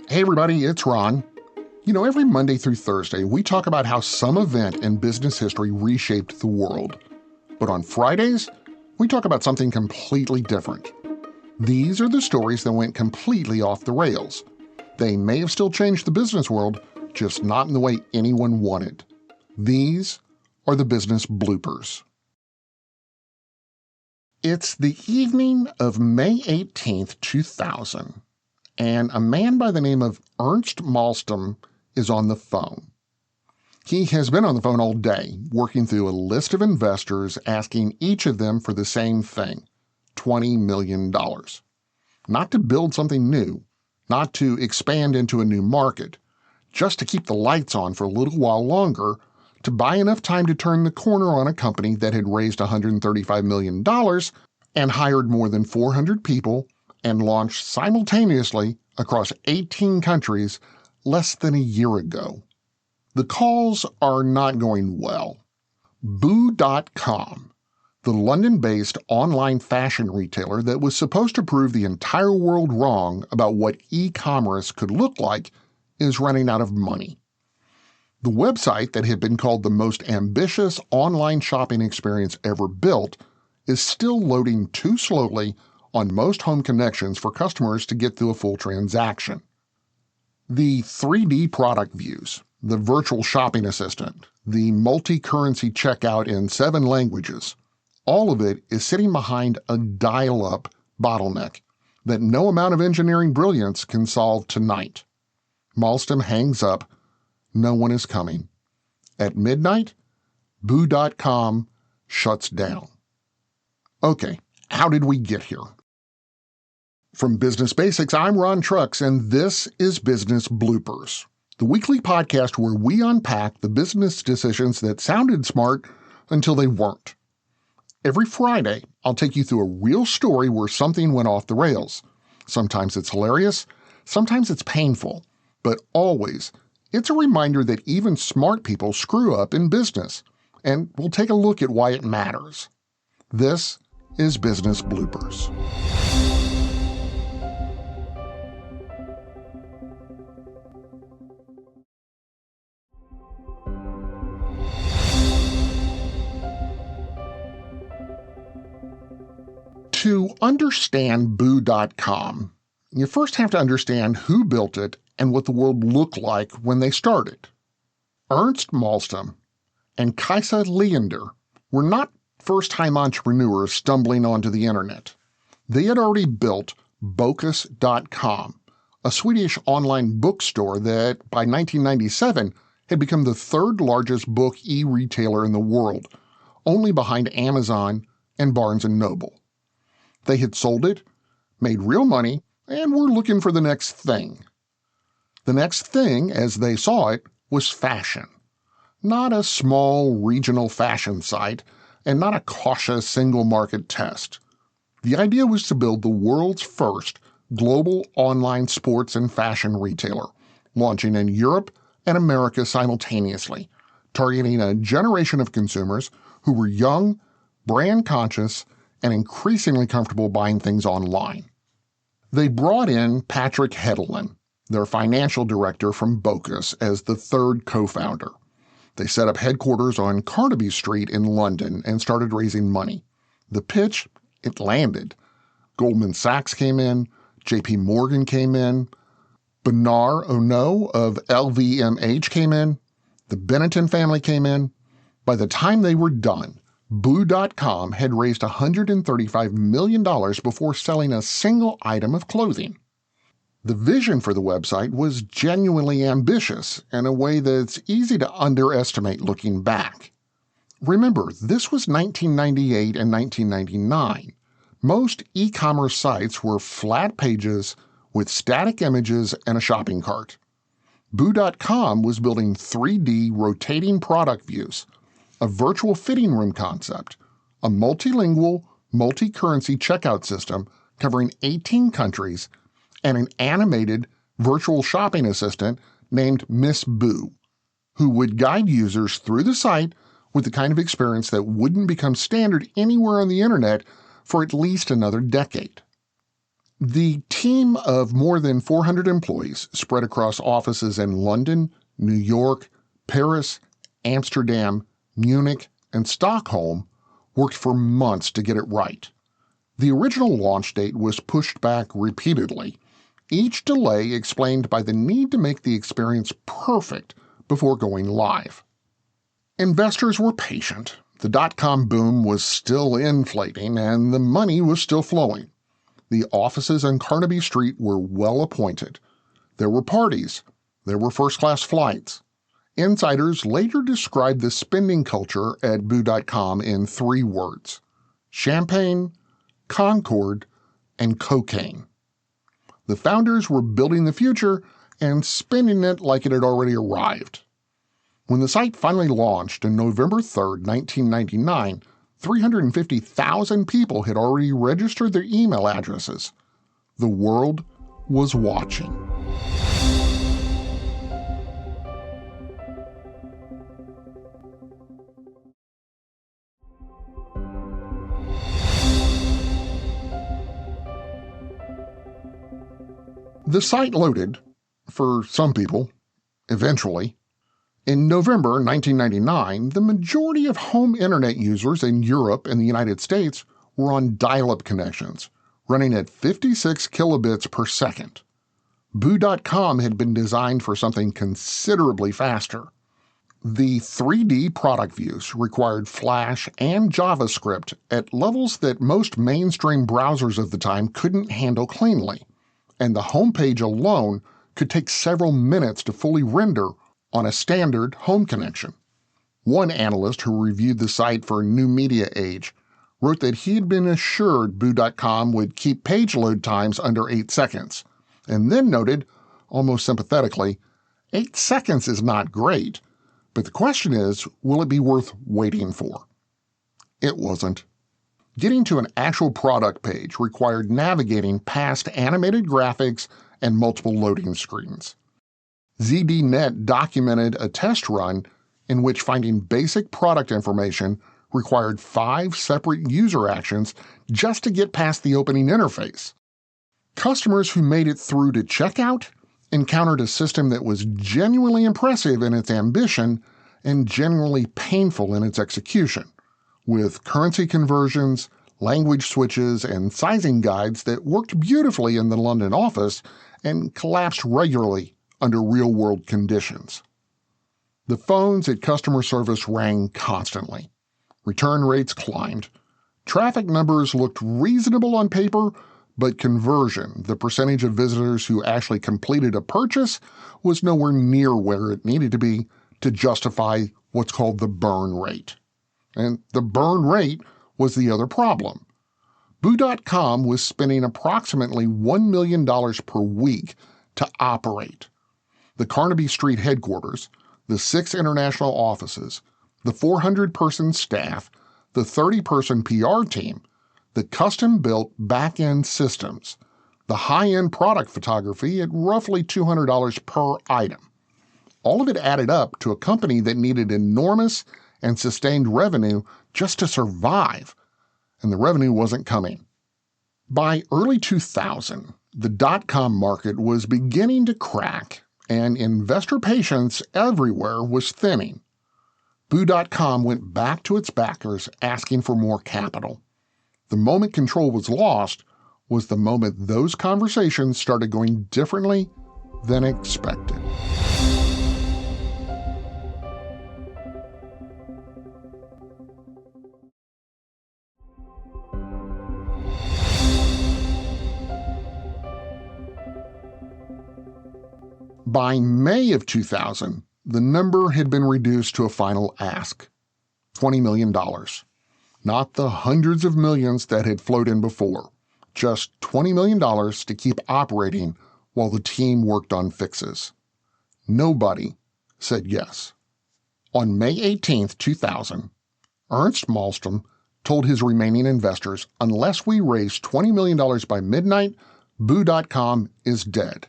Hey everybody, it's Ron. Every Monday through Thursday, we talk about how some event in business history reshaped the world. But on Fridays, we talk about something completely different. These are the stories that went completely off the rails. They may have still changed the business world, just not in the way anyone wanted. These are the business bloopers. It's the evening of May 18th, 2000. And a man by the name of Ernst Malstem is on the phone. He has been on the phone all day, working through a list of investors, asking each of them for the same thing, $20 million. Not to build something new, not to expand into a new market, just to keep the lights on for a little while longer, to buy enough time to turn the corner on a company that had raised $135 million and hired more than 400 people and launched simultaneously across 18 countries less than a year ago. The calls are not going well. Boo.com, the London-based online fashion retailer that was supposed to prove the entire world wrong about what e-commerce could look like, is running out of money. The website that had been called the most ambitious online shopping experience ever built is still loading too slowly on most home connections for customers to get through a full transaction. The 3D product views, the virtual shopping assistant, the multi-currency checkout in 7 languages, all of it is sitting behind a dial-up bottleneck that no amount of engineering brilliance can solve tonight. Malstem hangs up. No one is coming. At midnight, Boo.com shuts down. Okay, how did we get here? From Business Basics, I'm Ron Trucks, and this is Business Bloopers, the weekly podcast where we unpack the business decisions that sounded smart until they weren't. Every Friday, I'll take you through a real story where something went off the rails. Sometimes it's hilarious, sometimes it's painful, but always, it's a reminder that even smart people screw up in business, and we'll take a look at why it matters. This is Business Bloopers. To understand Boo.com, you first have to understand who built it and what the world looked like when they started. Ernst Malstem and Kajsa Leander were not first-time entrepreneurs stumbling onto the internet. They had already built Bokus.com, a Swedish online bookstore that by 1997 had become the third largest book e-retailer in the world, only behind Amazon and Barnes & Noble. They had sold it, made real money, and were looking for the next thing. The next thing, as they saw it, was fashion. Not a small regional fashion site, and not a cautious single-market test. The idea was to build the world's first global online sports and fashion retailer, launching in Europe and America simultaneously, targeting a generation of consumers who were young, brand-conscious, and increasingly comfortable buying things online. They brought in Patrick Hedelin, their financial director from Bokus, as the third co-founder. They set up headquarters on Carnaby Street in London and started raising money. The pitch, it landed. Goldman Sachs came in, JP Morgan came in, Bernard Arnault of LVMH came in, the Benetton family came in. By the time they were done, Boo.com had raised $135 million before selling a single item of clothing. The vision for the website was genuinely ambitious in a way that's easy to underestimate looking back. Remember, this was 1998 and 1999. Most e-commerce sites were flat pages with static images and a shopping cart. Boo.com was building 3D rotating product views, a virtual fitting room concept, a multilingual, multi-currency checkout system covering 18 countries, and an animated virtual shopping assistant named Miss Boo, who would guide users through the site with the kind of experience that wouldn't become standard anywhere on the internet for at least another decade. The team of more than 400 employees spread across offices in London, New York, Paris, Amsterdam, Munich, and Stockholm worked for months to get it right. The original launch date was pushed back repeatedly, each delay explained by the need to make the experience perfect before going live. Investors were patient. The dot-com boom was still inflating, and the money was still flowing. The offices on Carnaby Street were well appointed. There were parties. There were first-class flights. Insiders later described the spending culture at boo.com in 3 words: champagne, Concord, and cocaine. The founders were building the future and spending it like it had already arrived. When the site finally launched on November 3, 1999, 350,000 people had already registered their email addresses. The world was watching. The site loaded, for some people, eventually. In November 1999, the majority of home internet users in Europe and the United States were on dial-up connections, running at 56 kilobits per second. Boo.com had been designed for something considerably faster. The 3D product views required Flash and JavaScript at levels that most mainstream browsers of the time couldn't handle cleanly, and the homepage alone could take several minutes to fully render on a standard home connection. One analyst who reviewed the site for New Media Age wrote that he had been assured Boo.com would keep page load times under 8 seconds, and then noted, almost sympathetically, 8 seconds is not great, but the question is, will it be worth waiting for? It wasn't. Getting to an actual product page required navigating past animated graphics and multiple loading screens. ZDNet documented a test run in which finding basic product information required 5 separate user actions just to get past the opening interface. Customers who made it through to checkout encountered a system that was genuinely impressive in its ambition and genuinely painful in its execution, with currency conversions, language switches, and sizing guides that worked beautifully in the London office and collapsed regularly under real-world conditions. The phones at customer service rang constantly. Return rates climbed. Traffic numbers looked reasonable on paper, but conversion, the percentage of visitors who actually completed a purchase, was nowhere near where it needed to be to justify what's called the burn rate. And the burn rate was the other problem. Boo.com was spending approximately $1 million per week to operate. The Carnaby Street headquarters, the 6 international offices, the 400-person staff, the 30-person PR team, the custom-built back-end systems, the high-end product photography at roughly $200 per item. All of it added up to a company that needed enormous and sustained revenue just to survive, and the revenue wasn't coming. By early 2000, the dot-com market was beginning to crack, and investor patience everywhere was thinning. Boo.com went back to its backers asking for more capital. The moment control was lost was the moment those conversations started going differently than expected. By May of 2000, the number had been reduced to a final ask, $20 million. Not the hundreds of millions that had flowed in before, just $20 million to keep operating while the team worked on fixes. Nobody said yes. On May 18, 2000, Ernst Malmstrom told his remaining investors, unless we raise $20 million by midnight, Boo.com is dead.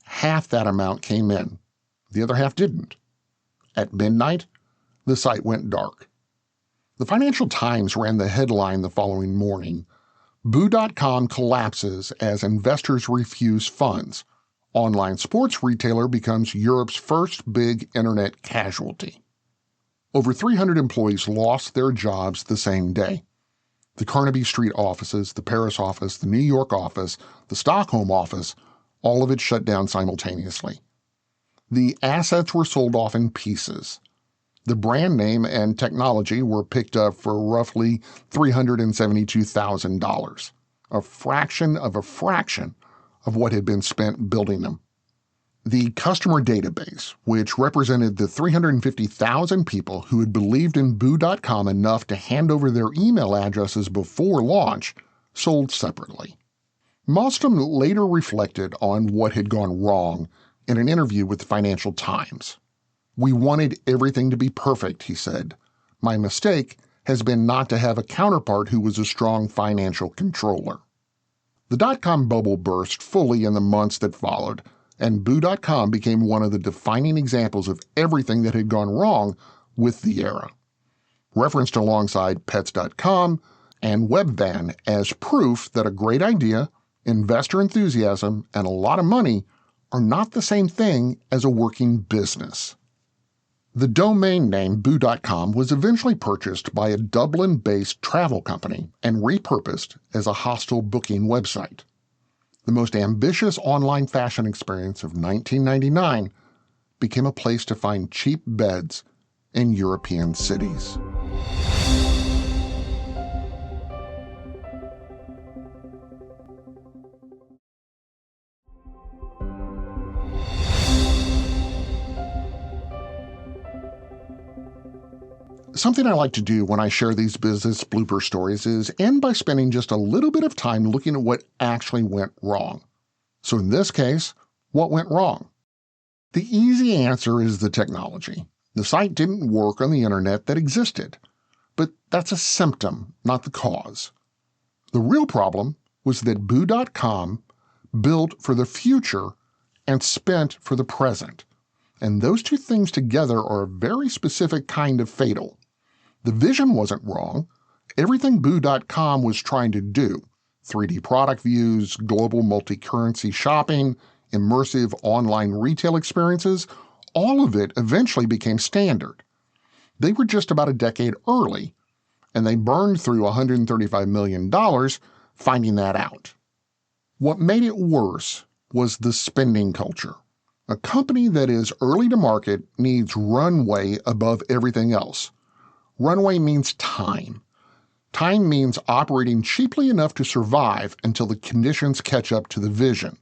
Half that amount came in. The other half didn't. At midnight, the site went dark. The Financial Times ran the headline the following morning, Boo.com collapses as investors refuse funds. Online sports retailer becomes Europe's first big internet casualty. Over 300 employees lost their jobs the same day. The Carnaby Street offices, the Paris office, the New York office, the Stockholm office, all of it shut down simultaneously. The assets were sold off in pieces. The brand name and technology were picked up for roughly $372,000, a fraction of what had been spent building them. The customer database, which represented the 350,000 people who had believed in Boo.com enough to hand over their email addresses before launch, sold separately. Malmstrom later reflected on what had gone wrong in an interview with the Financial Times. "We wanted everything to be perfect," he said. "My mistake has been not to have a counterpart who was a strong financial controller." The dot-com bubble burst fully in the months that followed, and Boo.com became one of the defining examples of everything that had gone wrong with the era. Referenced alongside Pets.com and Webvan as proof that a great idea, investor enthusiasm, and a lot of money are not the same thing as a working business. The domain name Boo.com was eventually purchased by a Dublin-based travel company and repurposed as a hostel booking website. The most ambitious online fashion experience of 1999 became a place to find cheap beds in European cities. Something I like to do when I share these business blooper stories is end by spending just a little bit of time looking at what actually went wrong. So in this case, what went wrong? The easy answer is the technology. The site didn't work on the internet that existed. But that's a symptom, not the cause. The real problem was that Boo.com built for the future and spent for the present. And those two things together are a very specific kind of fatal. The vision wasn't wrong. Everything Boo.com was trying to do, 3D product views, global multi-currency shopping, immersive online retail experiences, all of it eventually became standard. They were just about a decade early, and they burned through $135 million finding that out. What made it worse was the spending culture. A company that is early to market needs runway above everything else. Runway means time. Time means operating cheaply enough to survive until the conditions catch up to the vision.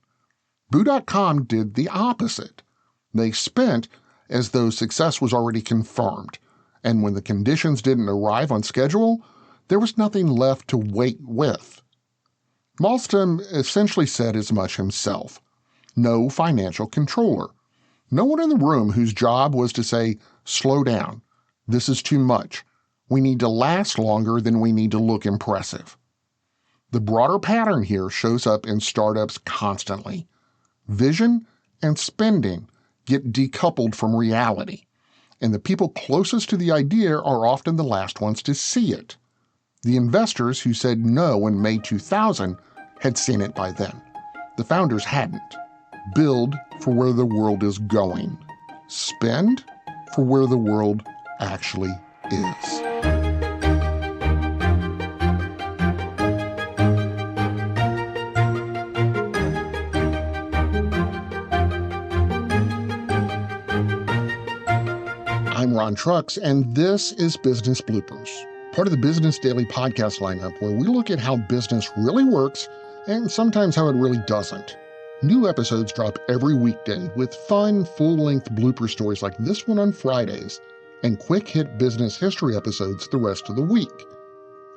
Boo.com did the opposite. They spent as though success was already confirmed, and when the conditions didn't arrive on schedule, there was nothing left to wait with. Malmstrom essentially said as much himself. No financial controller. No one in the room whose job was to say, "Slow down. This is too much. We need to last longer than we need to look impressive." The broader pattern here shows up in startups constantly. Vision and spending get decoupled from reality, and the people closest to the idea are often the last ones to see it. The investors who said no in May 2000 had seen it by then. The founders hadn't. Build for where the world is going. Spend for where the world actually is. I'm Ron Trucks, and this is Business Bloopers, part of the Business Daily podcast lineup where we look at how business really works and sometimes how it really doesn't. New episodes drop every weekday with fun, full-length blooper stories like this one on Fridays and quick-hit business history episodes the rest of the week.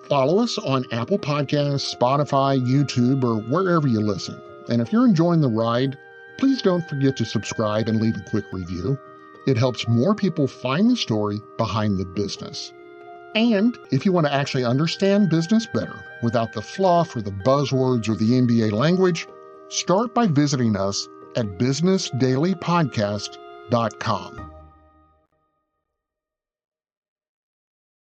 Follow us on Apple Podcasts, Spotify, YouTube, or wherever you listen. And if you're enjoying the ride, please don't forget to subscribe and leave a quick review. It helps more people find the story behind the business. And if you want to actually understand business better without the fluff or the buzzwords or the MBA language, start by visiting us at bsnsDAILYpodcasts.com.